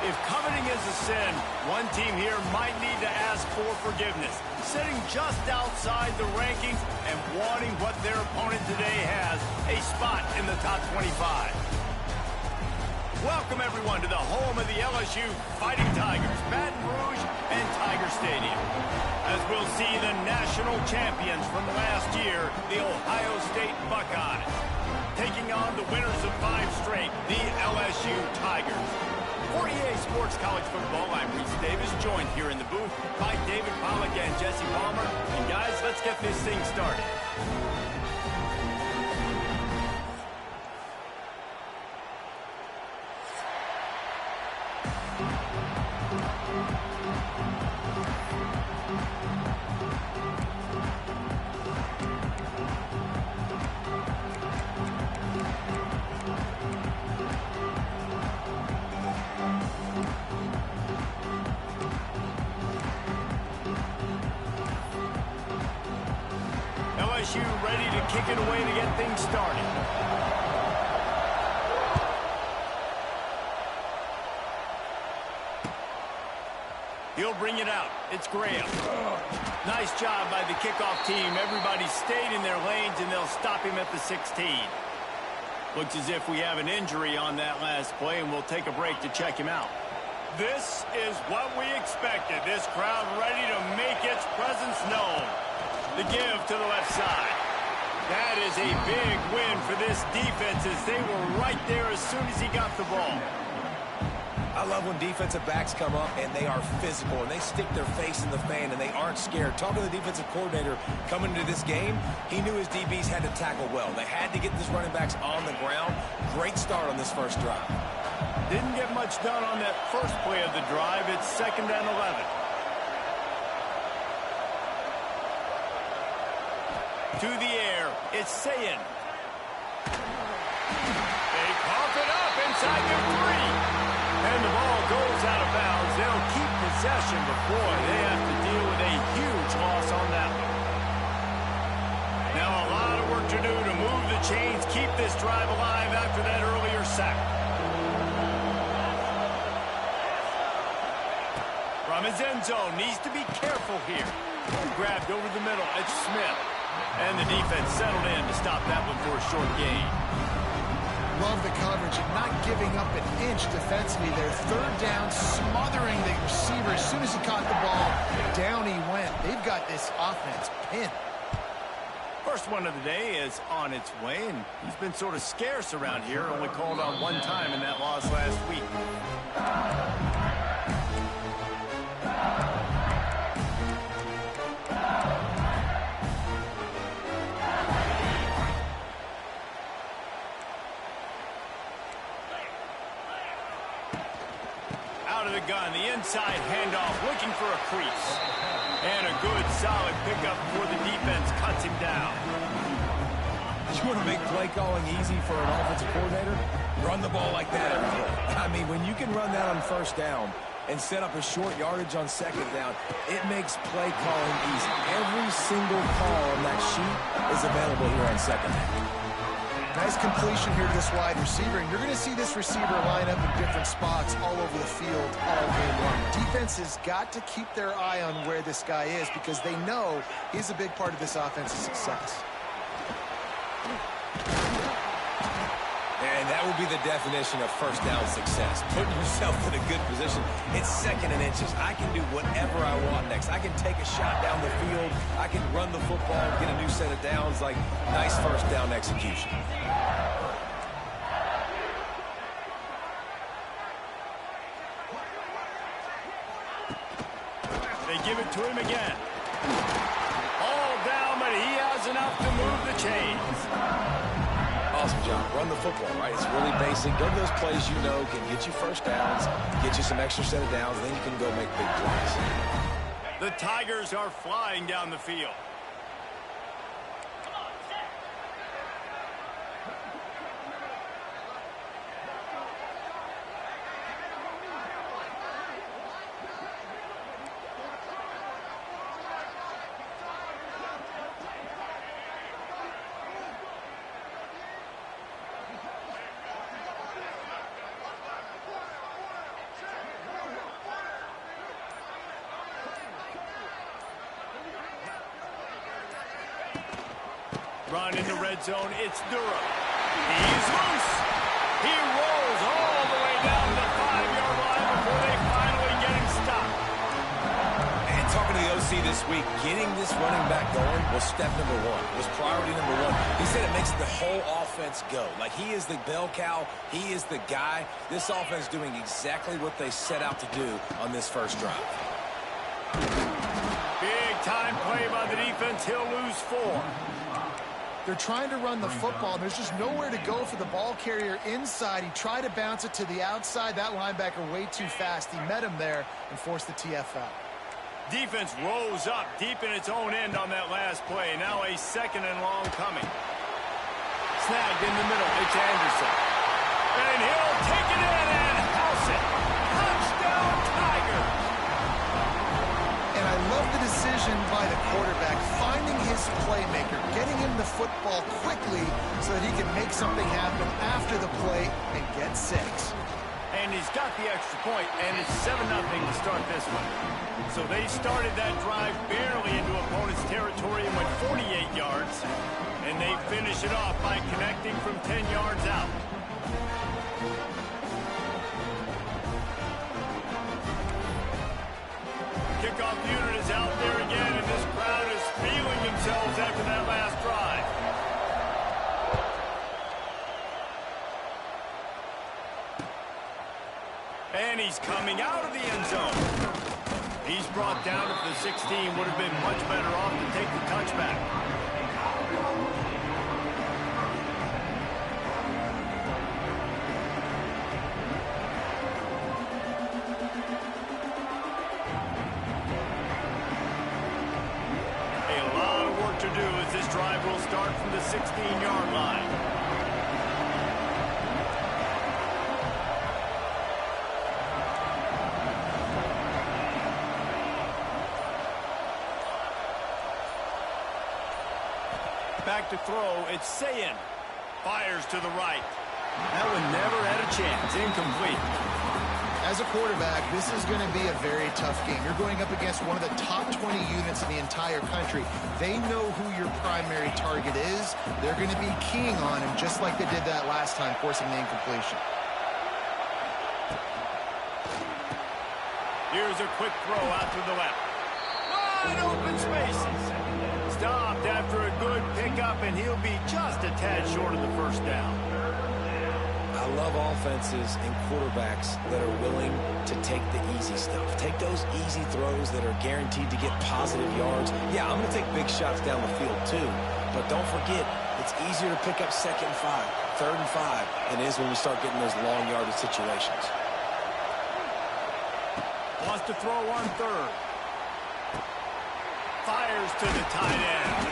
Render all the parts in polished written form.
If coveting is a sin, one team here might need to ask for forgiveness, sitting just outside the rankings and wanting what their opponent today has, a spot in the top 25. Welcome, everyone, to the home of the LSU Fighting Tigers, Baton Rouge and Tiger Stadium. As we'll see the national champions from last year, the Ohio State Buckeyes, taking on the winners of 5 straight, the LSU Tigers. For EA Sports College Football, I'm Reese Davis, joined here in the booth by David Pollack and Jesse Palmer. And guys, let's get this thing started. LSU ready to kick it away to get things started. He'll bring it out. It's Graham. Nice job by the kickoff team. Everybody stayed in their lanes, and they'll stop him at the 16. Looks as if we have an injury on that last play, and we'll take a break to check him out. This is what we expected. This crowd ready to make its presence known. The give to the left side. That is a big win for this defense as they were right there as soon as he got the ball. I love when defensive backs come up and they are physical and they stick their face in the fan and they aren't scared. Talking to the defensive coordinator coming into this game, he knew his DBs had to tackle well. They had to get these running backs on the ground. Great start on this first drive. Didn't get much done on that first play of the drive. It's 2nd and 11. To the air, it's Ncaa. They cough it up inside their 3. And the ball goes out of bounds. They'll keep possession, but boy, they have to deal with a huge loss on that one. Now a lot of work to do to move the chains, keep this drive alive after that earlier sack. From his end zone, needs to be careful here. Grabbed over the middle, it's Smith. And the defense settled in to stop that one for a short gain. Love the coverage and not giving up an inch defensively. Their 3rd down, smothering the receiver. As soon as he caught the ball, down he went. They've got this offense pinned. First one of the day is on its way, and he's been sort of scarce around here. Only called on 1 time in that loss last week. Out of the gun, the inside handoff, looking for a crease. And a good, solid pickup before the defense cuts him down. You want to make play calling easy for an offensive coordinator? Run the ball like that every day. I mean, when you can run that on 1st down and set up a short yardage on 2nd down, it makes play calling easy. Every single call on that sheet is available here on 2nd down. Nice completion here to this wide receiver, and you're going to see this receiver line up in different spots all over the field all game long. Defense has got to keep their eye on where this guy is because they know he's a big part of this offense's success. And that would be the definition of 1st down success. Putting yourself in a good position. It's 2nd and inches. I can do whatever I want next. I can take a shot down the field. I can run the football, get a new set of downs. Like, nice 1st down execution. They give it to him again. All down, but he has enough to move the chains. Awesome job. Run the football, right? It's really basic. Go to those plays you know can get you 1st downs, get you some extra set of downs, then you can go make big plays. The Tigers are flying down the field. Run in the red zone. It's Durham. He's loose. He rolls all the way down the 5-yard line before they finally get him stopped. And talking to the OC this week, getting this running back going was step number one, was priority number one. He said it makes the whole offense go. Like, he is the bell cow. He is the guy. This offense doing exactly what they set out to do on this first drive. Big time play by the defense. He'll lose 4. They're trying to run the football. There's just nowhere to go for the ball carrier inside. He tried to bounce it to the outside. That linebacker way too fast. He met him there and forced the TFL. Defense rose up deep in its own end on that last play. Now a 2nd and long coming. Snagged in the middle. It's Anderson. And he'll take it in and house it. Touchdown, Tigers. And I love the decision by the quarterback, finding his playmaker, getting him the football quickly so that he can make something happen after the play and get 6. And he's got the extra point, and it's 7-0 to start this one. So they started that drive barely into opponent's territory and went 48 yards. And they finish it off by connecting from 10 yards out. Kickoff unit is out there again, and this crowd is feeling themselves after that last drive. And he's coming out of the end zone. He's brought down at the 16. Would have been much better off to take the touchback. A lot of work to do as this drive will start from the 16-yard line. Back to throw, it's Ncaa. Fires to the right. That one never had a chance. Incomplete. As a quarterback, this is going to be a very tough game. You're going up against one of the top 20 units in the entire country. They know who your primary target is. They're going to be keying on him just like they did that last time, forcing the incompletion. Here's a quick throw out to the left. Wide open spaces. Stopped after a good pickup, and he'll be just a tad short of the first down. I love offenses and quarterbacks that are willing to take the easy stuff. Take those easy throws that are guaranteed to get positive yards. Yeah, I'm going to take big shots down the field too, but don't forget, it's easier to pick up 2nd and 5, 3rd and 5 than it is when we start getting those long yardage situations. Wants to throw on 3rd. Fires to the tight end.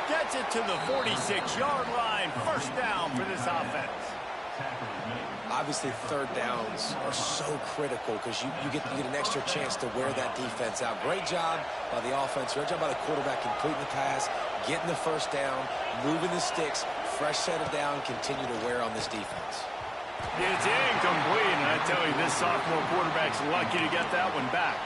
Gets it to the 46-yard line. First down for this offense. Obviously, 3rd downs are so critical because you get an extra chance to wear that defense out. Great job by the offense. Great job by the quarterback completing the pass, getting the first down, moving the sticks, fresh set of down, continue to wear on this defense. It's incomplete, and I tell you, this sophomore quarterback's lucky to get that one back.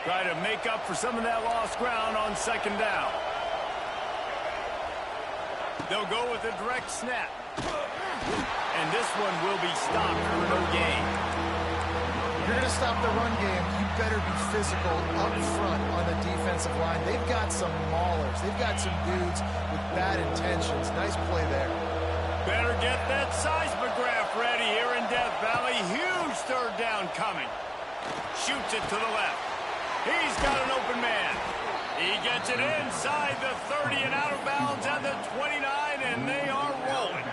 Try to make up for some of that lost ground on 2nd down. They'll go with a direct snap. And this one will be stopped for no gain. If you're going to stop the run game, you better be physical up front on the defensive line. They've got some maulers. They've got some dudes with bad intentions. Nice play there. Better get that seismograph ready here in Death Valley. Huge 3rd down coming. Shoots it to the left. He's got an open man. He gets it inside the 30 and out of bounds at the 29, and they are rolling.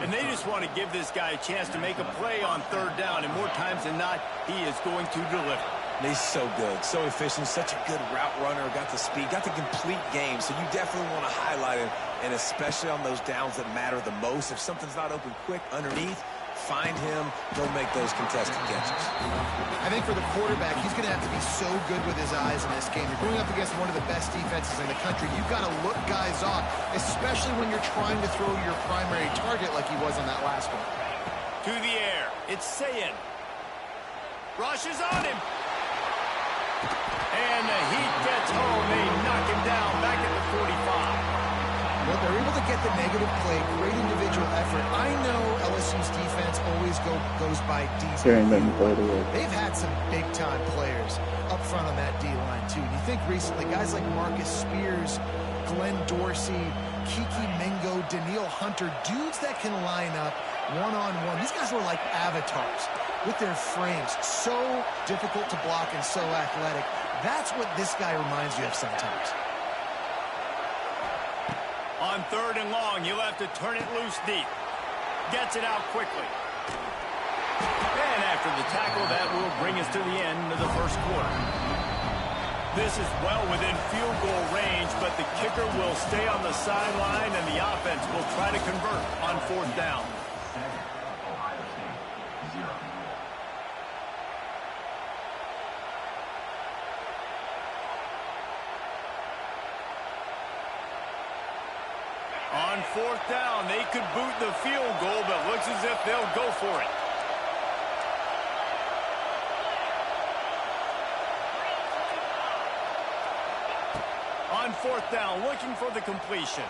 And they just want to give this guy a chance to make a play on 3rd down, and more times than not, he is going to deliver. He's so good, so efficient, such a good route runner, got the speed, got the complete game, so you definitely want to highlight him, and especially on those downs that matter the most. If something's not open quick underneath, find him, go make those contested catches. I think for the quarterback, he's going to have to be so good with his eyes in this game. You're going up against one of the best defenses in the country. You've got to look guys off, especially when you're trying to throw your primary target like he was on that last one. To the air. It's Ncaa. Rushes on him. And the Heat gets home. They knock him down back at the 45. Well, they're able to get the negative play, great individual effort. I know LSU's defense always goes by D. They've had some big-time players up front on that D-line, too. And you think recently, guys like Marcus Spears, Glenn Dorsey, Kiki Mingo, Daniil Hunter, dudes that can line up one-on-one. These guys were like avatars with their frames. So difficult to block and so athletic. That's what this guy reminds you of sometimes. On 3rd and long, he'll have to turn it loose deep. Gets it out quickly. And after the tackle, that will bring us to the end of the first quarter. This is well within field goal range, but the kicker will stay on the sideline, and the offense will try to convert on 4th down. On 4th down, they could boot the field goal, but looks as if they'll go for it. On 4th down, looking for the completion.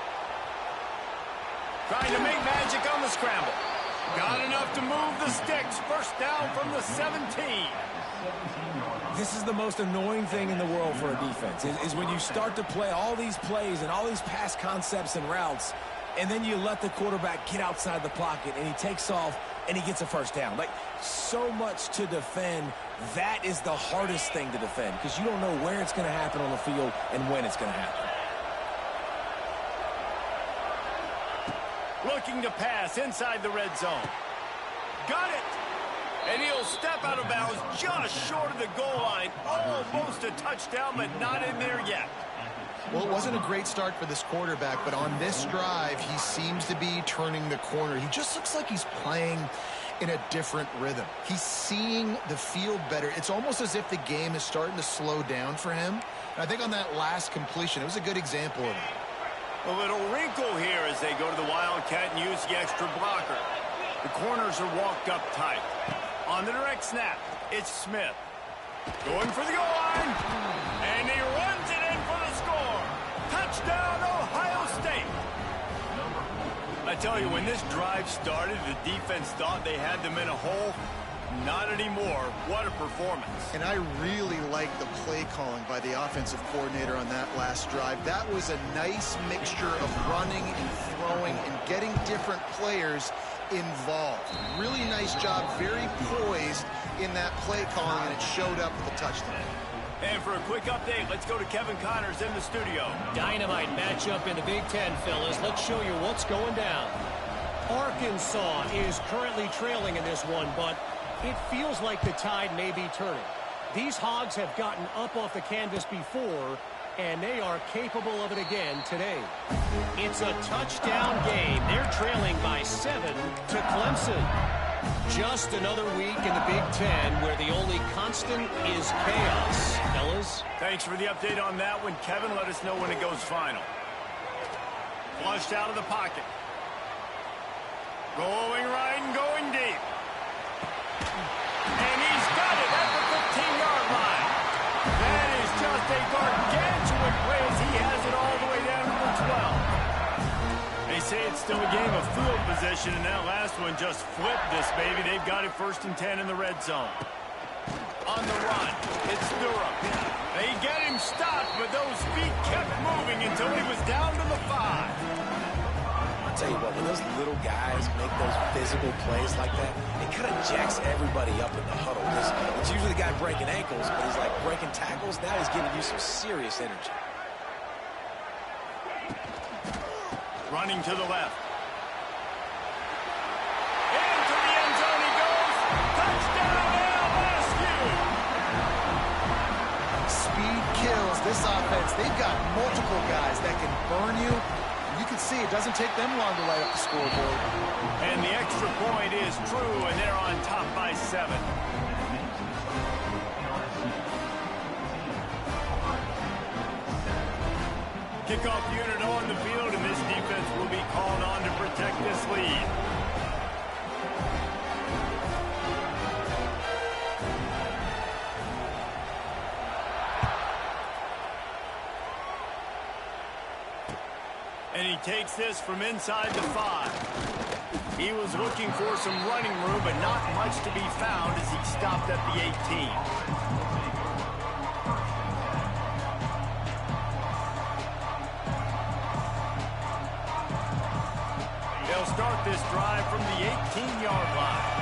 Trying to make magic on the scramble. Got enough to move the sticks. 1st down from the 17. This is the most annoying thing in the world for a defense, is when you start to play all these plays and all these pass concepts and routes, and then you let the quarterback get outside the pocket, and he takes off, and he gets a 1st down. Like, so much to defend. That is the hardest thing to defend, because you don't know where it's going to happen on the field and when it's going to happen. Looking to pass inside the red zone. Got it! And he'll step out of bounds just short of the goal line. Almost a touchdown, but not in there yet. Well, it wasn't a great start for this quarterback, but on this drive, he seems to be turning the corner. He just looks like he's playing in a different rhythm. He's seeing the field better. It's almost as if the game is starting to slow down for him. And I think on that last completion, it was a good example of it. A little wrinkle here as they go to the Wildcat and use the extra blocker. The corners are walked up tight. On the direct snap, it's Smith. Going for the goal line. And he runs it in for the score. Touchdown, Ohio State. I tell you, when this drive started, the defense thought they had them in a hole. Not anymore. What a performance. And I really like the play calling by the offensive coordinator on that last drive. That was a nice mixture of running and throwing and getting different players involved. Really nice job, very poised in that play calling, and it showed up with a touchdown. And for a quick update, let's go to Kevin Connors in the studio. Dynamite matchup in the Big Ten, fellas. Let's show you what's going down. Arkansas is currently trailing in this one, but it feels like the tide may be turning. These Hogs have gotten up off the canvas before, and they are capable of it again today. It's a touchdown game. They're trailing by 7 to Clemson. Just another week in the Big Ten where the only constant is chaos. Fellas? Thanks for the update on that one, Kevin. Let us know when it goes final. Flushed out of the pocket. Going right and going deep. And he's got it at the 15-yard line. That is just a gargantuan play as he has it all the way down to the 12. They say it's still a game of field position, and that last one just flipped this baby. They've got it 1st and 10 in the red zone. On the run, it's Durham. They get him stopped, but those feet kept moving until he was down to the 5. I'll tell you what, when those little guys make those physical plays like that, it kind of jacks everybody up in the huddle. It's usually the guy breaking ankles, but he's like breaking tackles. Now he's giving you some serious energy. Running to the left. Into the end zone he goes. Touchdown, LSU! Speed kills this offense. They've got multiple guys that can burn you. You can see it doesn't take them long to light up the scoreboard. And the extra point is true, and they're on top by 7. Kickoff unit on the field, and this defense will be called on to protect this lead. And he takes this from inside the 5. He was looking for some running room, but not much to be found as he stopped at the 18. They'll start this drive from the 18-yard line.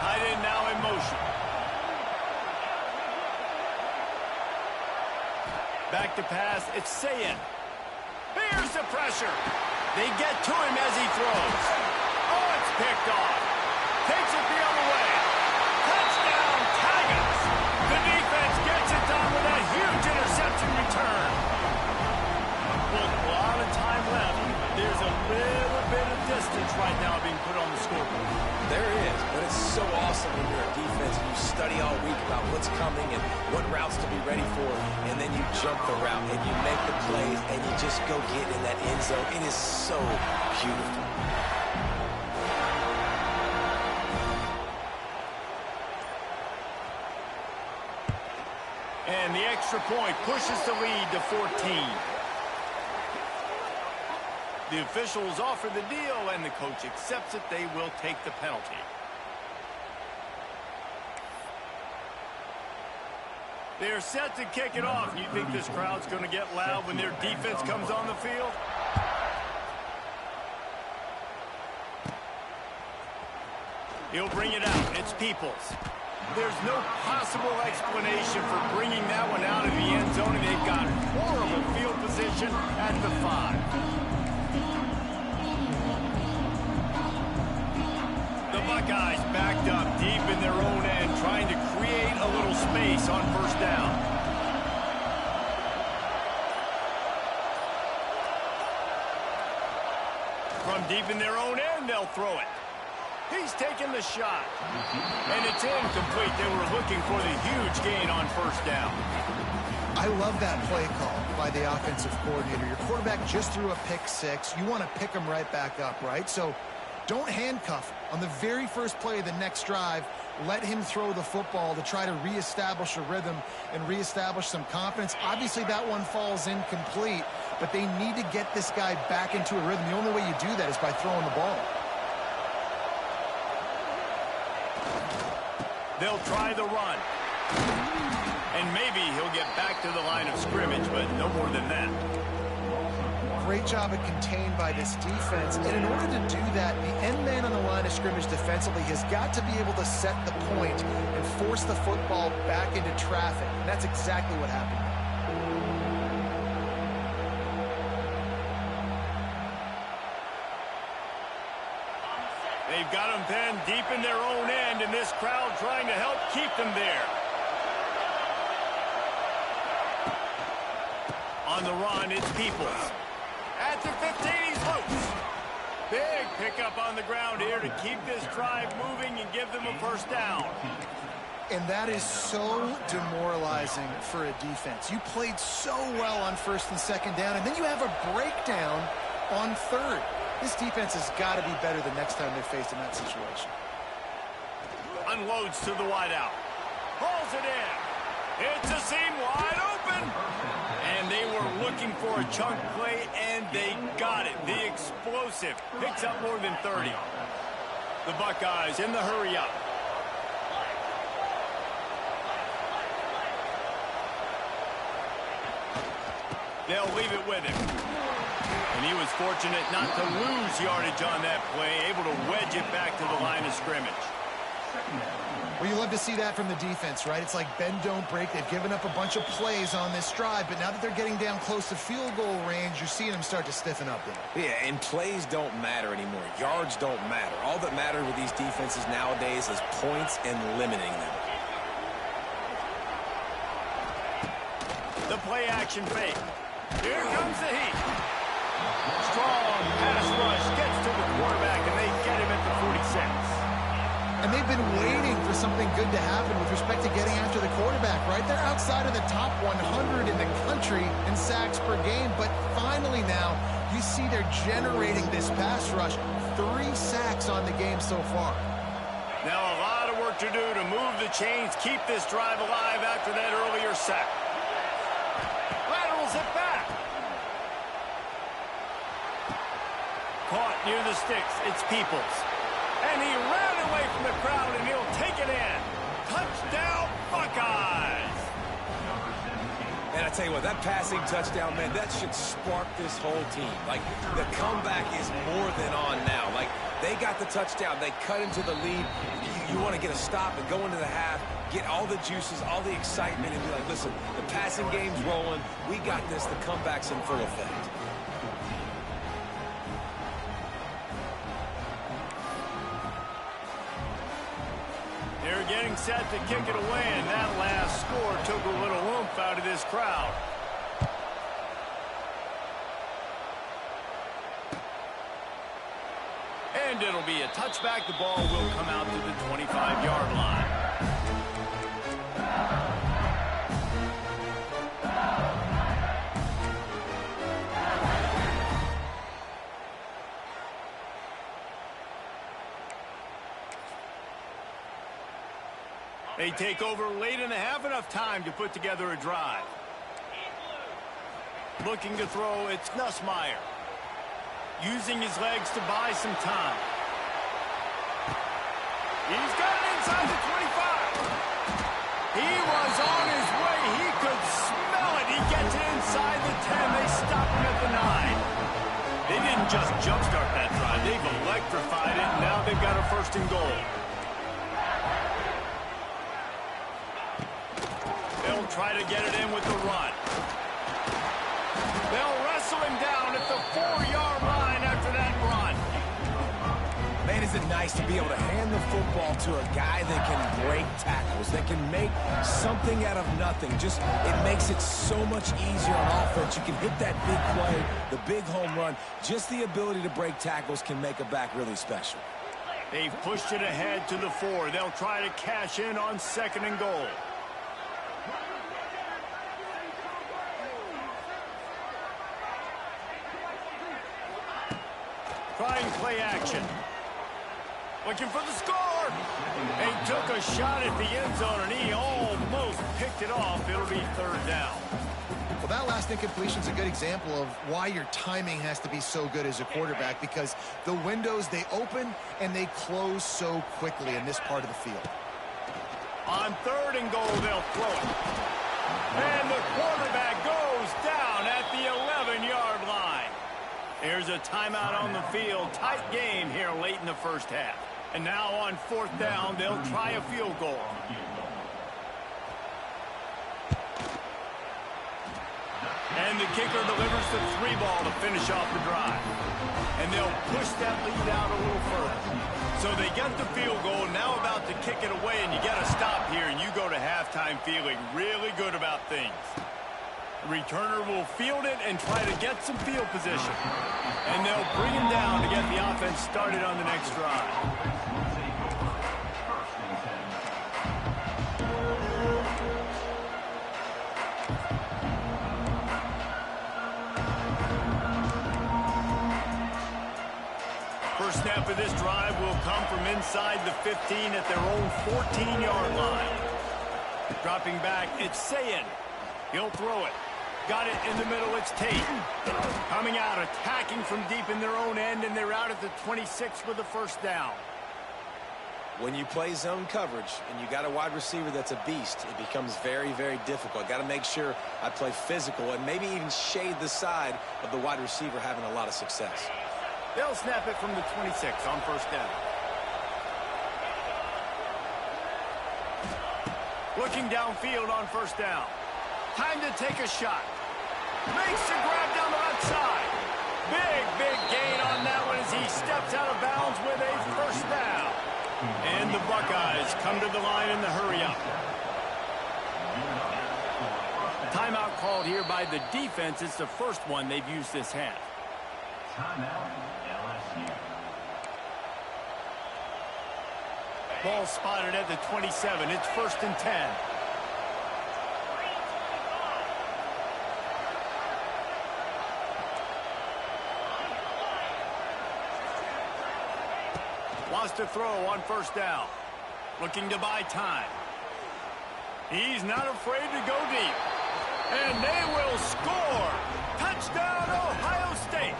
Tight end now in motion. Back to pass, it's Ncaa. Here's the pressure. They get to him as he throws. Oh, it's picked off. Takes it the other way. Touchdown, Tigers. The defense gets it done with that huge interception return. With a lot of time left, there's a little bit of distance right now being put on the scoreboard. There is, but it's so awesome when you're a defense and you study all week about what's coming and what routes to be ready for, and then you jump the route and you make the plays and you just go get in that end zone. It is so beautiful. And the extra point pushes the lead to 14. The officials offer the deal, and the coach accepts it. They will take the penalty. They're set to kick it off. You think this crowd's going to get loud when their defense comes on the field? He'll bring it out. It's Peoples. There's no possible explanation for bringing that one out of the end zone, and they've got horrible field position at the 5. The Buckeyes backed up deep in their own end, trying to create a little space on first down. From deep in their own end, they'll throw it. He's taking the shot. And it's incomplete. They were looking for the huge gain on first down. I love that play call by the offensive coordinator. Your quarterback just threw a pick 6. You want to pick him right back up, right? So don't handcuff him. On the very first play of the next drive, let him throw the football to try to reestablish a rhythm and reestablish some confidence. Obviously, that one falls incomplete, but they need to get this guy back into a rhythm. The only way you do that is by throwing the ball. They'll try the run. And maybe he'll get back to the line of scrimmage, but no more than that. Great job at contained by this defense. And in order to do that, the end man on the line of scrimmage defensively has got to be able to set the point and force the football back into traffic. And that's exactly what happened. They've got them pinned deep in their own end, and this crowd trying to help keep them there. On the run, it's Peoples. At the 15, he's loose. Big pickup on the ground here to keep this drive moving and give them a first down. And that is so demoralizing for a defense. You played so well on first and second down, and then you have a breakdown on third. This defense has got to be better the next time they're faced in that situation. Unloads to the wideout. Hauls it in. It's a seam wide open. And they were looking for a chunk play, and they got it. The explosive picks up more than 30. The Buckeyes in the hurry up. They'll leave it with him. And he was fortunate not to lose yardage on that play, able to wedge it back to the line of scrimmage. Well, you love to see that from the defense, right? It's like bend, don't break. They've given up a bunch of plays on this drive, but now that they're getting down close to field goal range, you're seeing them start to stiffen up there. Yeah, and plays don't matter anymore. Yards don't matter. All that matters with these defenses nowadays is points and limiting them. The play action fake. Here comes the heat. Strong pass rush gets to the quarterback, and they get him at the 46. And they've been waiting for something good to happen with respect to getting after the quarterback, right? They're outside of the top 100 in the country in sacks per game, but finally now you see they're generating this pass rush. 3 sacks on the game so far. Now a lot of work to do to move the chains, keep this drive alive after that earlier sack. Laterals it back. caught near the sticks. It's Peoples. And he ran away from the crowd, and he'll take it in. Touchdown, Buckeyes! And I tell you what, that passing touchdown, man, that should spark this whole team. Like, the comeback is more than on now. Like, they got the touchdown. They cut into the lead. You want to get a stop and go into the half, get all the juices, all the excitement, and be like, listen, the passing game's rolling. We got this. The comeback's in full effect. They're getting set to kick it away, and that last score took a little oomph out of this crowd. And it'll be a touchback. The ball will come out to the 25-yard line. They take over late in the half, enough time to put together a drive. Looking to throw, it's Nussmeier. Using his legs to buy some time. He's got it inside the 25. He was on his way. He could smell it. He gets it inside the 10. They stop him at the 9. They didn't just jumpstart that drive. They've electrified it, and now they've got a 1st and goal. They'll try to get it in with the run. They'll wrestle him down at the 4-yard line after that run. Man, is it nice to be able to hand the football to a guy that can break tackles, that can make something out of nothing. Just, it makes it so much easier on offense. You can hit that big play, the big home run. Just the ability to break tackles can make a back really special. They've pushed it ahead to the 4. They'll try to cash in on 2nd and goal. Trying play action. Looking for the score. They took a shot at the end zone, and he almost picked it off. It'll be 3rd down. Well, that last incompletion is a good example of why your timing has to be so good as a quarterback, because the windows, they open and they close so quickly in this part of the field. On 3rd and goal, they'll throw it. And the quarterback goes down at the 11-yard line. There's a timeout on the field. Tight game here late in the 1st half. And now on 4th down, they'll try a field goal. And the kicker delivers the 3 ball to finish off the drive. And they'll push that lead out a little further. So they get the field goal, now about to kick it away, and you get a stop here, and you go to halftime feeling really good about things. The returner will field it and try to get some field position. And they'll bring him down to get the offense started on the next drive. First snap of this drive will come from inside the 15 at their own 14-yard line. Dropping back, it's Ncaa. He'll throw it. Got it in the middle, it's Tate. Coming out, attacking from deep in their own end, and they're out at the 26 with the 1st down. When you play zone coverage and you got a wide receiver that's a beast, it becomes very, very difficult. Got to make sure I play physical and maybe even shade the side of the wide receiver having a lot of success. They'll snap it from the 26 on 1st down. Looking downfield on 1st down. Time to take a shot. Makes the grab down the left side. Big gain on that one as he steps out of bounds with a 1st down. And the Buckeyes come to the line in the hurry-up. Timeout called here by the defense. It's the 1st one they've used this half. Ball spotted at the 27. It's 1st and 10. Wants to throw on 1st down. Looking to buy time. He's not afraid to go deep. And they will score. Touchdown, Ohio State.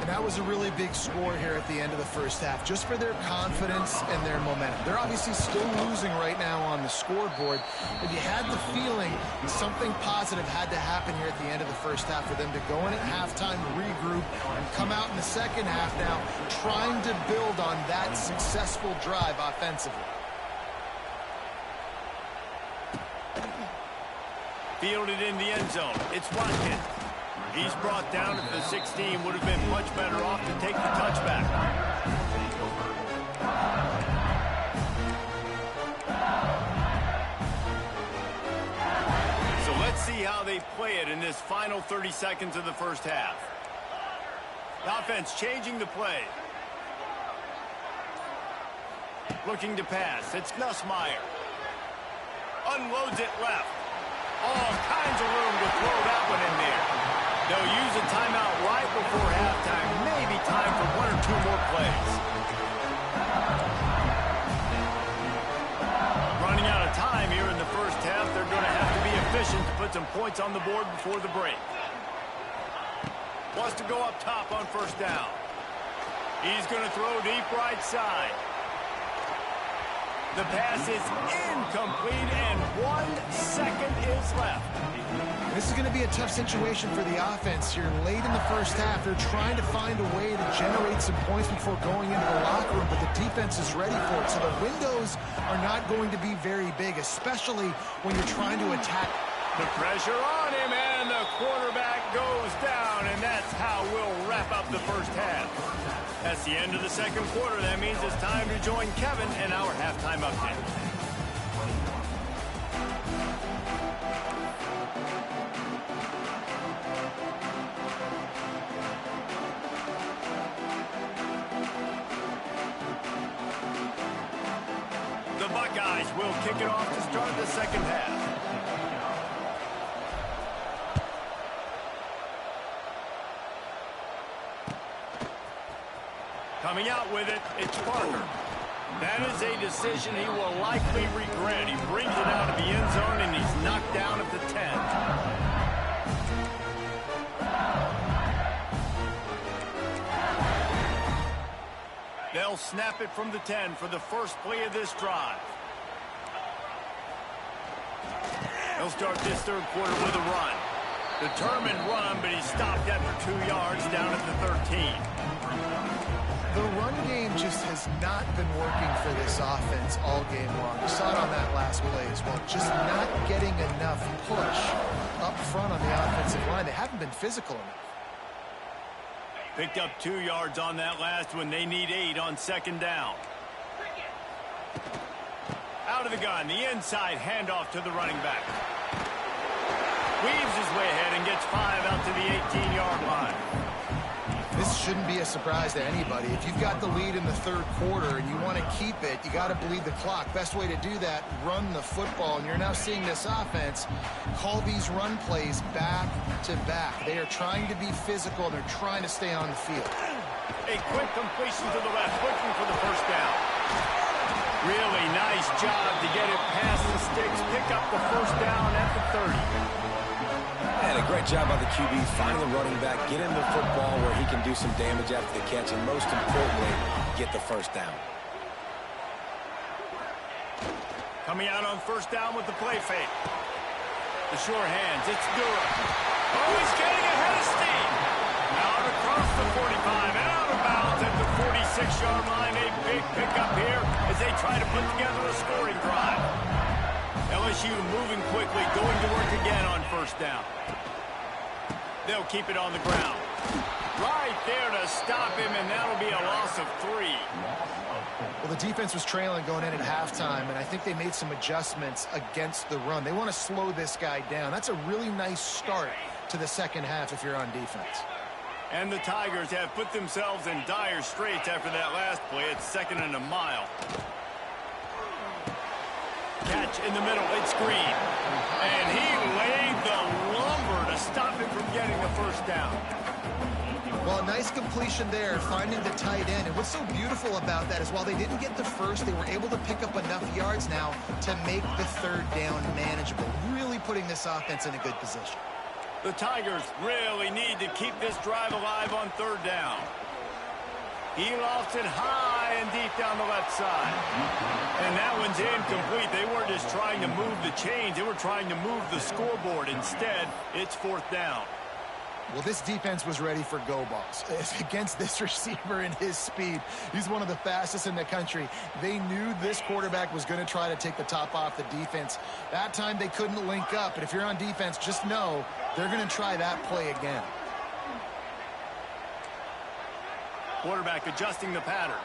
And how that was a really big score here at the end of the first half, just for their confidence and their momentum. They're obviously still losing right now on the scoreboard, but you had the feeling something positive had to happen here at the end of the first half for them to go in at halftime, regroup, and come out in the second half now trying to build on that successful drive offensively. Fielded in the end zone. It's Watkins. He's brought down at the 16. Would have been much better off to take the touchback. So let's see how they play it in this final 30 seconds of the first half. The offense changing the play. Looking to pass. It's Nussmeier. Unloads it left. All kinds of room to throw that one in there. They'll use a timeout right before halftime. Maybe time for one or two more plays. Running out of time here in the first half. They're going to have to be efficient to put some points on the board before the break. Wants to go up top on first down. He's going to throw deep right side. The pass is incomplete, and 1 second is left. This is going to be a tough situation for the offense here. Late in the first half, they're trying to find a way to generate some points before going into the locker room, but the defense is ready for it. So the windows are not going to be very big, especially when you're trying to attack. The pressure on him, and the quarterback goes down, and that's how we'll wrap up the first half. That's the end of the second quarter. That means it's time to join Kevin in our halftime update. The Buckeyes will kick it off to start the second half. Coming out with it, it's Parker. That is a decision he will likely regret. He brings it out of the end zone, and he's knocked down at the 10. They'll snap it from the 10 for the first play of this drive. They'll start this third quarter with a run. Determined run, but he's stopped after 2 yards down at the 13. The run game just has not been working for this offense all game long. You saw it on that last play as well. Just not getting enough push up front on the offensive line. They haven't been physical enough. Picked up 2 yards on that last one. They need 8 on second down. Out of the gun, the inside handoff to the running back. Weaves his way ahead and gets 5 out to the 18-yard line. This shouldn't be a surprise to anybody. If you've got the lead in the third quarter and you want to keep it, you got to bleed the clock. Best way to do that, run the football. And you're now seeing this offense call these run plays back to back. They are trying to be physical. They're trying to stay on the field. A quick completion to the left, looking for the first down. Really nice job to get it past the sticks, pick up the first down at the 30. And a great job by the QB finding the running back, get him the football where he can do some damage after the catch, and most importantly, get the first down. Coming out on first down with the play fake. The sure hands, it's Durham. Oh, he's getting ahead of steam. Out across the 45 and out of bounds at the 46-yard line. A big pickup here as they try to put together a scoring drive. LSU moving quickly, going to work again on first down. They'll keep it on the ground. Right there to stop him, and that'll be a loss of 3. Well, the defense was trailing going in at halftime, and I think they made some adjustments against the run. They want to slow this guy down. That's a really nice start to the second half if you're on defense. And the Tigers have put themselves in dire straits after that last play. It's 2nd and a mile. Catch in the middle, it's Green. And he laid the lumber to stop him from getting the first down. Well, a nice completion there, finding the tight end. And what's so beautiful about that is while they didn't get the first, they were able to pick up enough yards now to make the third down manageable, really putting this offense in a good position. The Tigers really need to keep this drive alive on third down. He lofts it high and deep down the left side. And that one's incomplete. They weren't just trying to move the chains. They were trying to move the scoreboard. Instead, it's 4th down. Well, this defense was ready for go balls. Against this receiver and his speed, he's one of the fastest in the country. They knew this quarterback was going to try to take the top off the defense. That time they couldn't link up, but if you're on defense, just know they're going to try that play again. Quarterback adjusting the pattern.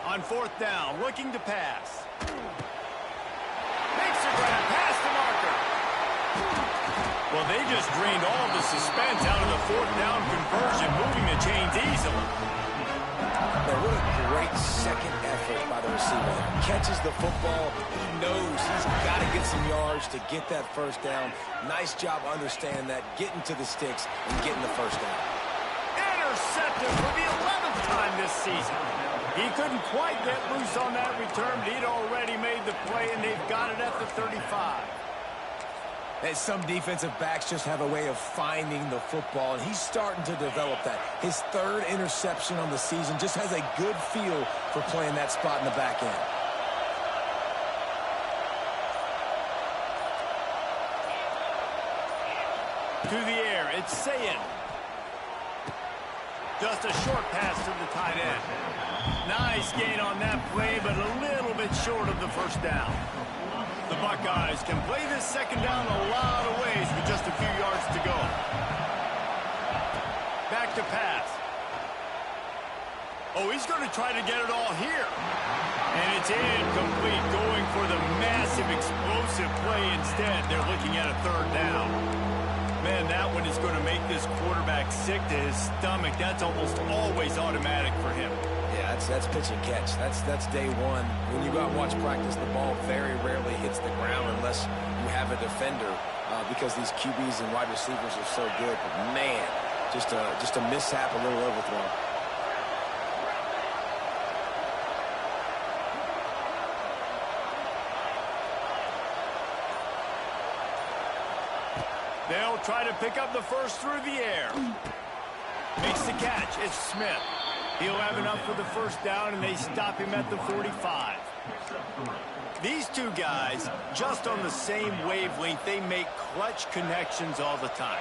On 4th down, looking to pass. Makes a grab past the marker. Well, they just drained all the suspense out of the 4th down conversion, moving the chains easily. Man, what a great second effort by the receiver. Catches the football. He knows he's got to get some yards to get that 1st down. Nice job understanding that, getting to the sticks and getting the 1st down. Intercepted for the 11th time this season. He couldn't quite get loose on that return, but he'd already made the play, and they've got it at the 35. And some defensive backs just have a way of finding the football, and he's starting to develop that. His 3rd interception on the season, just has a good feel for playing that spot in the back end. To the air, it's Ncaa. Just a short pass to the tight end. Nice gain on that play, but a little bit short of the 1st down. The Buckeyes can play this 2nd down a lot of ways with just a few yards to go. Back to pass. Oh, he's going to try to get it all here. And it's incomplete, going for the massive explosive play instead. They're looking at a 3rd down. Man, that one is going to make this quarterback sick to his stomach. That's almost always automatic for him. Yeah, that's pitch and catch. That's day one. When you go out and watch practice, the ball very rarely hits the ground unless you have a defender because these QBs and wide receivers are so good. But man, just a mishap, a little overthrow. They'll try to pick up the 1st through the air. Makes the catch. It's Smith. He'll have enough for the 1st down, and they stop him at the 45. These two guys, just on the same wavelength, they make clutch connections all the time.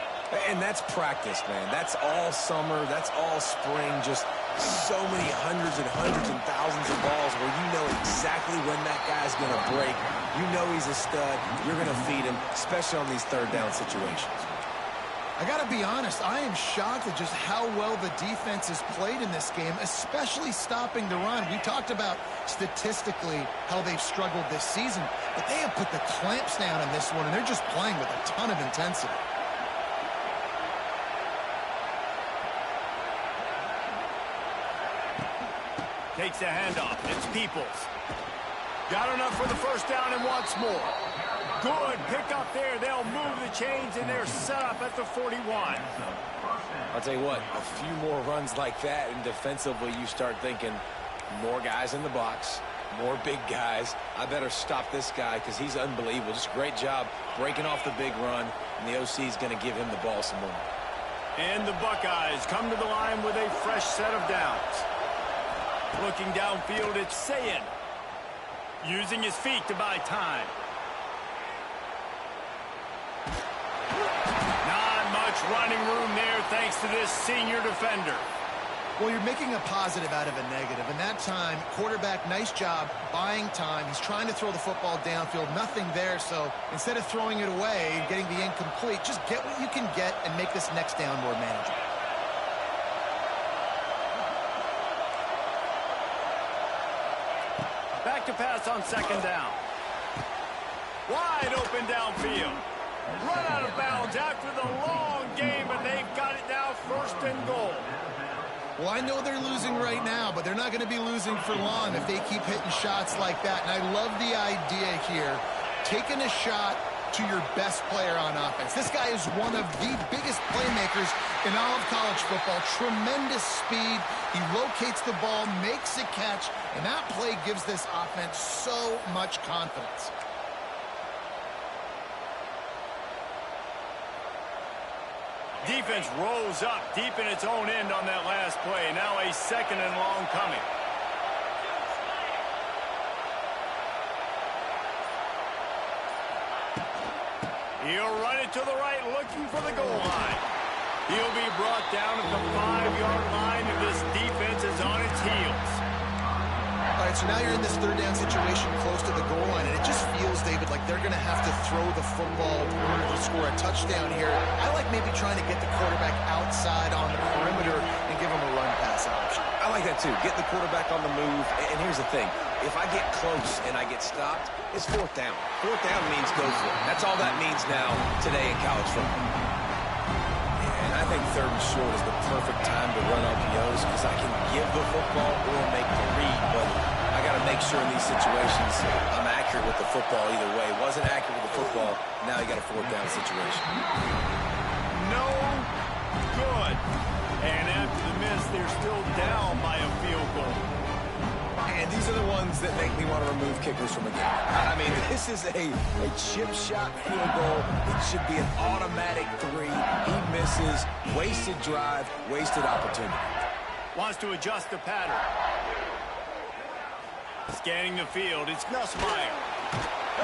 And that's practice, man. That's all summer. That's all spring. Just so many hundreds and thousands of balls where you know exactly when that guy's going to break. You know he's a stud. You're going to feed him, especially on these 3rd down situations. I got to be honest, I am shocked at just how well the defense has played in this game, especially stopping the run. We talked about statistically how they've struggled this season, but they have put the clamps down in this one, and they're just playing with a ton of intensity. Takes a handoff. It's Peoples. Got enough for the 1st down and wants more. Good pick up there. They'll move the chains, and they're set up at the 41. I'll tell you what, a few more runs like that, and defensively you start thinking more guys in the box, more big guys. I better stop this guy because he's unbelievable. Just a great job breaking off the big run, and the OC is going to give him the ball some more. And the Buckeyes come to the line with a fresh set of downs. Looking downfield, it's Ncaa. Using his feet to buy time. Not much running room there thanks to this senior defender. Well, you're making a positive out of a negative, and that time, quarterback, nice job buying time. He's trying to throw the football downfield, nothing there, so instead of throwing it away and getting the incomplete, just get what you can get and make this next down more manageable. Back to pass on 2nd down. Wide open downfield. Run out of bounds after the long game, but they've got it now 1st and goal. Well, I know they're losing right now, but they're not going to be losing for long if they keep hitting shots like that. And I love the idea here. Taking a shot, to your best player on offense. This guy is one of the biggest playmakers in all of college football. Tremendous speed. He locates the ball, makes a catch, and that play gives this offense so much confidence. Defense rolls up deep in its own end on that last play. Now a second and long coming. He'll run it to the right, looking for the goal line. He'll be brought down at the 5-yard line, and this defense is on its heels. All right, so now you're in this third down situation close to the goal line, and it just feels, David, like they're going to have to throw the football in order to score a touchdown here. I like maybe trying to get the quarterback outside on the perimeter and give him a run pass option. I like that, too. Get the quarterback on the move. And here's the thing. If I get close and I get stopped, it's fourth down. Fourth down means go for it. That's all that means now today in college football. And I think third and short is the perfect time to run RPOs because I can give the football or make the read, but I got to make sure in these situations I'm accurate with the football either way. Wasn't accurate with the football, now you got a fourth down situation. No good. And after the miss, they're still down by a field goal. And these are the ones that make me want to remove kickers from a game. I mean, this is a chip shot field goal. It should be an automatic 3. He misses. Wasted drive, wasted opportunity. Wants to adjust the pattern. Scanning the field, it's Nussmeier.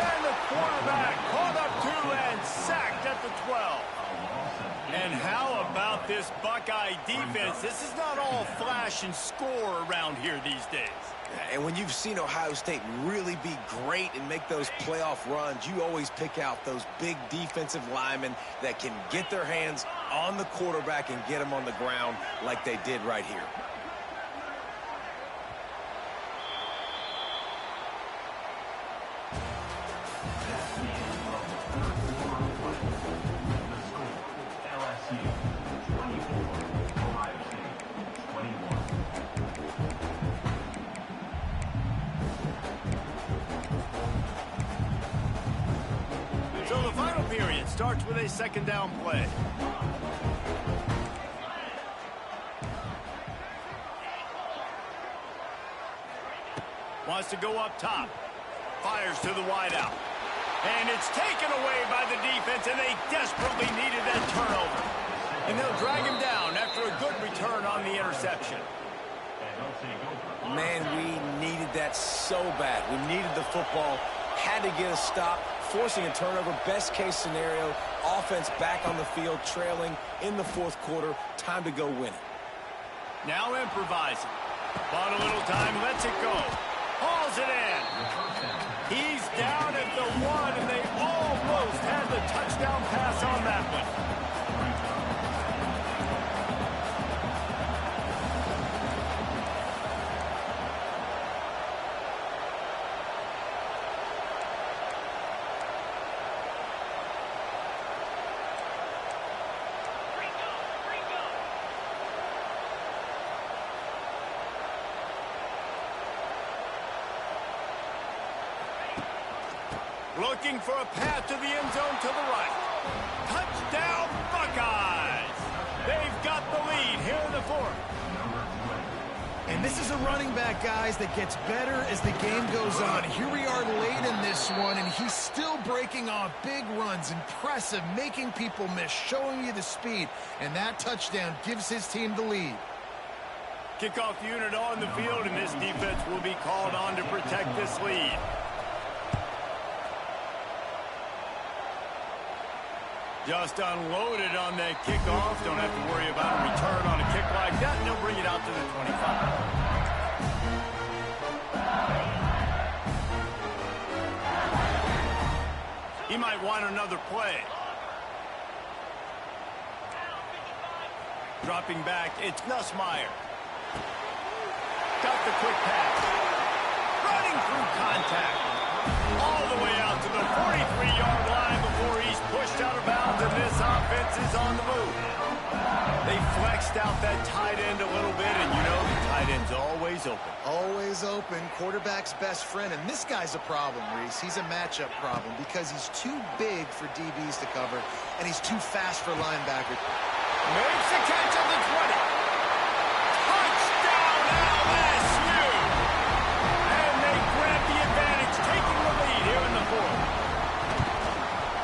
And the quarterback caught up to and sacked at the 12. And how about this Buckeye defense? This is not all flash and score around here these days. And when you've seen Ohio State really be great and make those playoff runs, you always pick out those big defensive linemen that can get their hands on the quarterback and get him on the ground like they did right here. So the final period starts with a second down play. Wants to go up top. Fires to the wideout. And it's taken away by the defense, and they desperately needed that turnover. And they'll drag him down after a good return on the interception. Man, we needed that so bad. We needed the football, had to get a stop, forcing a turnover. Best case scenario, offense back on the field, trailing in the fourth quarter. Time to go win it. Now improvising. Bought a little time, lets it go. Hauls it in. He's down at the 1, and they almost had the touchdown pass on that one. Looking for a path to the end zone to the right. Touchdown, Buckeyes! They've got the lead here in the fourth. And this is a running back, guys, that gets better as the game goes on. Here we are late in this one, and he's still breaking off big runs. Impressive, making people miss, showing you the speed. And that touchdown gives his team the lead. Kickoff unit on the field, and this defense will be called on to protect this lead. Just unloaded on that kickoff. Don't have to worry about a return on a kick like that, and they'll bring it out to the 25. He might want another play. Dropping back, it's Nussmeier. Got the quick pass. Running through contact. All the way out to the 43-yard line before he's pushed out of bounds, and this offense is on the move. They flexed out that tight end a little bit, and you know the tight ends is always open. Always open. Quarterback's best friend. And this guy's a problem, Reese. He's a matchup problem because he's too big for DBs to cover, and he's too fast for linebackers. Makes the catch at the 20. Touchdown, LSU! And they grab the advantage, taking the lead here in the fourth.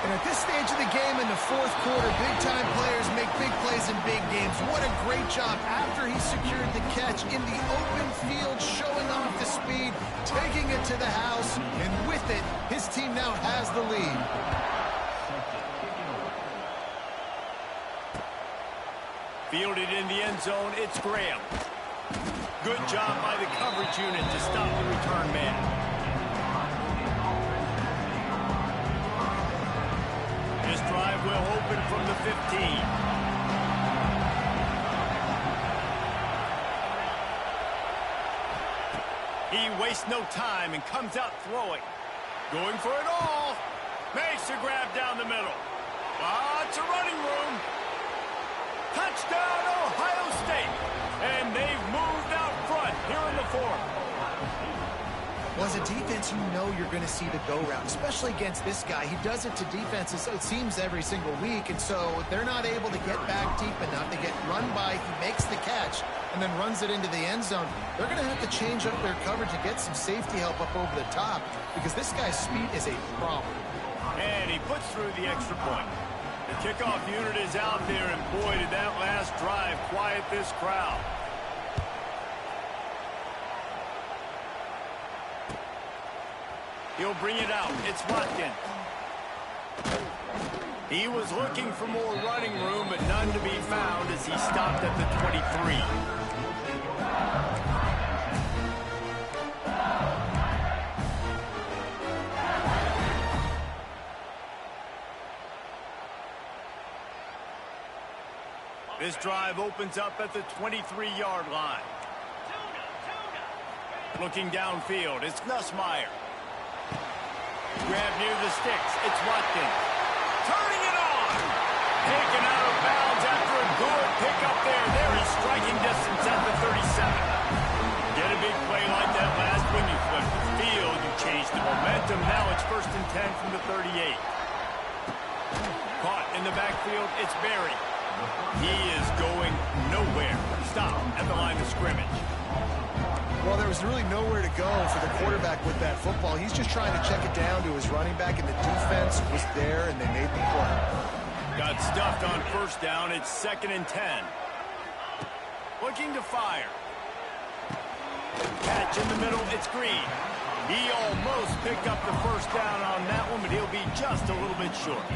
And at this stage of the game in the fourth quarter, big-time players make big plays in big games. What a great job after he secured the catch in the open field, showing off the speed, taking it to the house, and with it, his team now has the lead. Fielded in the end zone, it's Graham. Good job by the coverage unit to stop the return man. This drive will open from the 15. He wastes no time and comes out throwing. Going for it all. Makes a grab down the middle. Lots of running room. Touchdown, Ohio State. And they've moved out front here in the fourth. Well, as a defense, you know you're going to see the go route, especially against this guy. He does it to defenses, it seems, every single week, and so they're not able to get back deep enough. They get run by, he makes the catch, and then runs it into the end zone. They're going to have to change up their coverage and get some safety help up over the top because this guy's speed is a problem. And he puts through the extra point. The kickoff unit is out there, and boy, did that last drive quiet this crowd. He'll bring it out. It's Watkins. He was looking for more running room, but none to be found as he stopped at the 23. This drive opens up at the 23-yard line. Looking downfield, it's Nussmeier. Grab near the sticks, it's Watkins. Turning it on! Taken out of bounds after a good pickup there. There he's striking distance at the 37. Get a big play like that last when you flip the field, you change the momentum. Now it's 1st and 10 from the 38. Caught in the backfield, it's Berry. He is going nowhere. Stop at the line of scrimmage. Well, there was really nowhere to go for the quarterback with that football. He's just trying to check it down to his running back, and the defense was there, and they made the play. Got stuffed on 1st down. It's 2nd and 10. Looking to fire. Catch in the middle. It's Green. He almost picked up the 1st down on that one, but he'll be just a little bit short.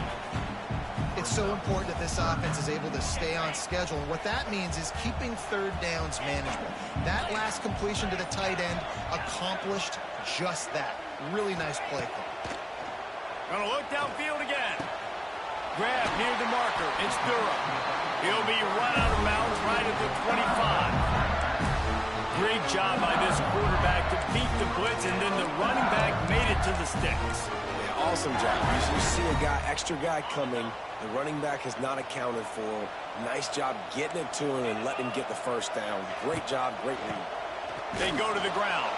It's so important that this offense is able to stay on schedule. And what that means is keeping 3rd downs manageable. That last completion to the tight end accomplished just that. Really nice play call. Gonna look downfield again. Grab near the marker. It's Durham. He'll be run out of bounds right at the 25. Great job by this quarterback to beat the blitz, and then the running back made it to the sticks. Yeah, awesome job. You see a guy, extra guy coming. The running back is not accounted for. Nice job getting it to him and letting him get the 1st down. Great job, great read. They go to the ground.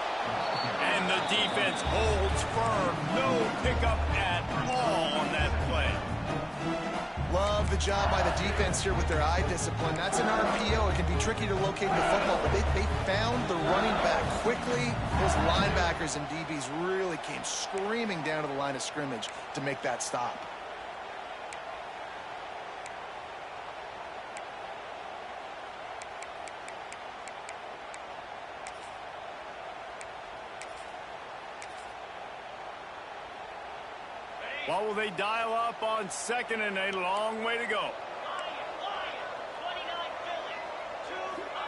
And the defense holds firm. No pickup at all on that play. Love the job by the defense here with their eye discipline. That's an RPO. It can be tricky to locate the football, but they found the running back quickly. Those linebackers and DBs really came screaming down to the line of scrimmage to make that stop. What will they dial up on 2nd and a long way to go?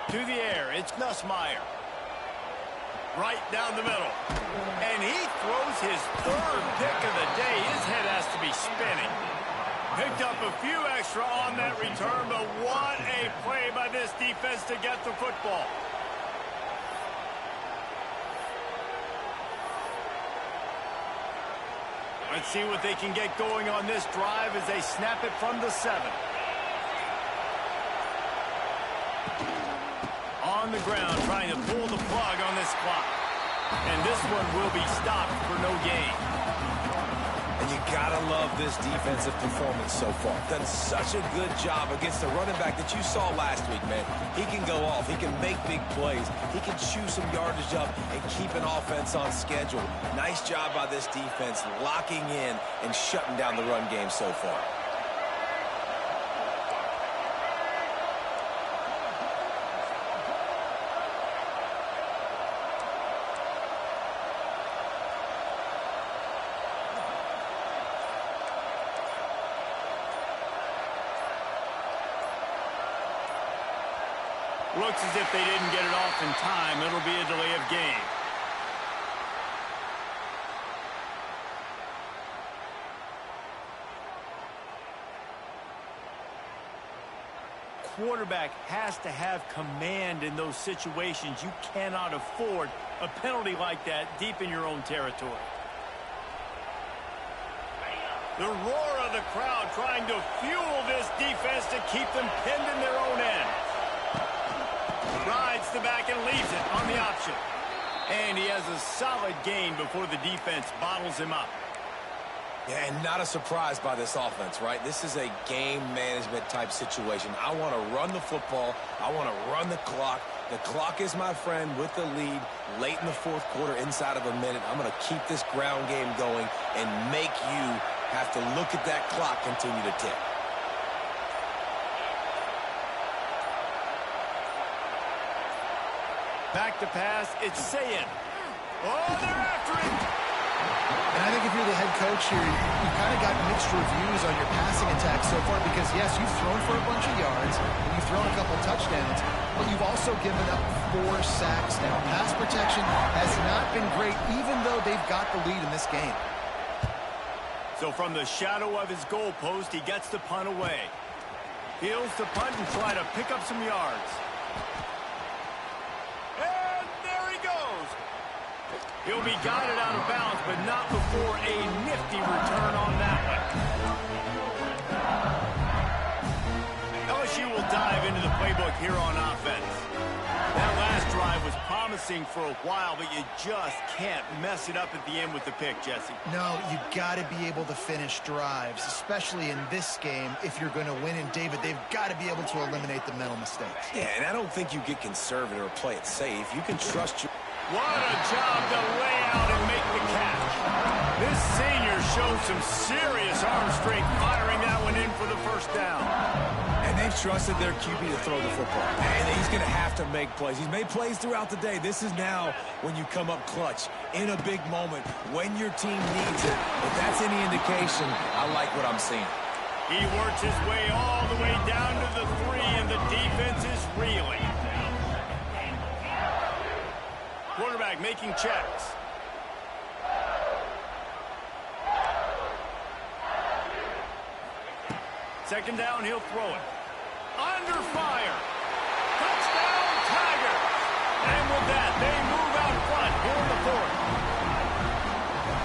To the air, it's Nussmeier. Right down the middle. And he throws his 3rd pick of the day. His head has to be spinning. Picked up a few extra on that return, but what a play by this defense to get the football. Let's see what they can get going on this drive as they snap it from the 7. On on the ground trying to pull the plug on this clock. And this one will be stopped for no gain. And you gotta love this defensive performance so far. Done such a good job against the running back that you saw last week, man. He can go off. He can make big plays. He can chew some yardage up and keep an offense on schedule. Nice job by this defense locking in and shutting down the run game so far. Looks as if they didn't get it off in time. It'll be a delay of game. Quarterback has to have command in those situations. You cannot afford a penalty like that deep in your own territory. The roar of the crowd trying to fuel this defense to keep them pinned in their own end. Rides the back and leaves it on the option. And he has a solid gain before the defense bottles him up. Yeah, and not a surprise by this offense, right? This is a game management type situation. I want to run the football. I want to run the clock. The clock is my friend with the lead late in the fourth quarter, inside of a minute. I'm going to keep this ground game going and make you have to look at that clock continue to tick. Back to pass, it's Ncaa. Oh, they're after it. And I think if you're the head coach here, you've kind of got mixed reviews on your passing attack so far because, yes, you've thrown for a bunch of yards and you've thrown a couple touchdowns, but you've also given up 4 sacks now. Pass protection has not been great, even though they've got the lead in this game. So from the shadow of his goal post, he gets the punt away. Heels to punt and try to pick up some yards. He'll be guided out of bounds, but not before a nifty return on that one. LSU will dive into the playbook here on offense. That last drive was promising for a while, but you just can't mess it up at the end with the pick, Jesse. No, you got to be able to finish drives, especially in this game if you're going to win. And, David, they've got to be able to eliminate the mental mistakes. Yeah, and I don't think you get conservative or play it safe. You can trust your... What a job to lay out and make the catch. This senior showed some serious arm strength firing that one in for the first down. And they've trusted their QB to throw the football. And he's going to have to make plays. He's made plays throughout the day. This is now when you come up clutch in a big moment when your team needs it. If that's any indication, I like what I'm seeing. He works his way all the way down to the 3, and the defense is reeling. Quarterback making checks. Second down, he'll throw it. Under fire. Touchdown, Tigers. And with that, they move out front here in the fourth.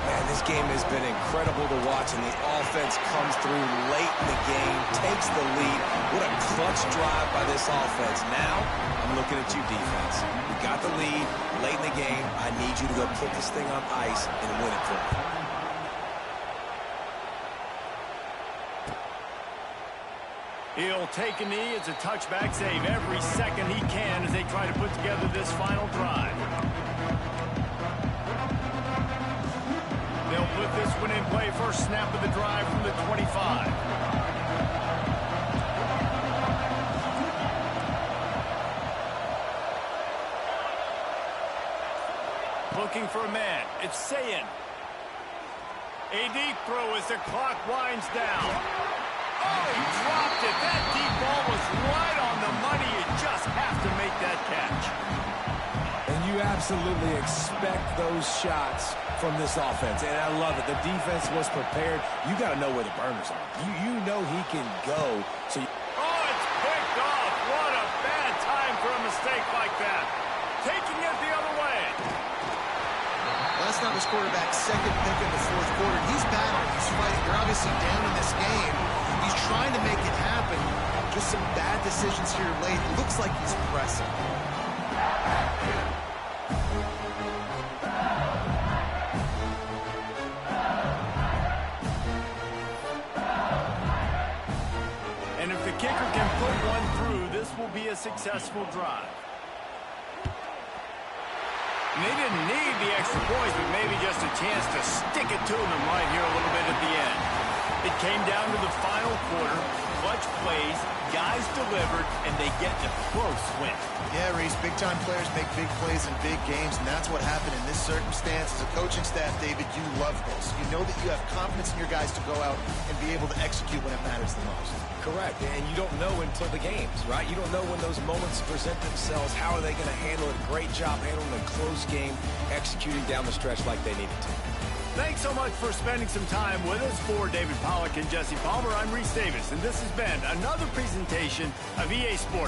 Man, this game has been incredible to watch, and the offense comes through late in the game, takes the lead. What a clutch drive by this offense. Now, I'm looking at you, defense. You got the lead late in the game. I need you to go put this thing on ice and win it for me. He'll take a knee. It's a touchback save every second he can as they try to put together this final drive. They'll put this one in play first snap of the drive from the 25. Looking for a man. It's Ncaa. A deep throw as the clock winds down. Oh, he dropped it. That deep ball was right on the money. You just have to make that catch. And you absolutely expect those shots from this offense, and I love it. The defense was prepared. You got to know where the burners are. You know he can go. So oh, it's picked off. What a bad time for a mistake like that. Taking it the other way. That's not his quarterback's second pick in the fourth quarter. He's battling. He's fighting. They're obviously down in this game. He's trying to make it happen. Just some bad decisions here late. Looks like he's pressing. And if the kicker can put one through, this will be a successful drive. And they didn't need the extra points, but maybe just a chance to stick it to them right here a little bit at the end. It came down to the final quarter. Clutch plays, guys delivered, and they get a close win. Yeah, Reese, big-time players make big plays in big games, and that's what happened in this circumstance. As a coaching staff, David, you love this. You know that you have confidence in your guys to go out and be able to execute when it matters the most. Correct, and you don't know until the games, right? You don't know when those moments present themselves. How are they going to handle it? Great job handling a close game, executing down the stretch like they needed to. Thanks so much for spending some time with us. For David Pollack and Jesse Palmer, I'm Reese Davis, and this has been another presentation of EA Sports.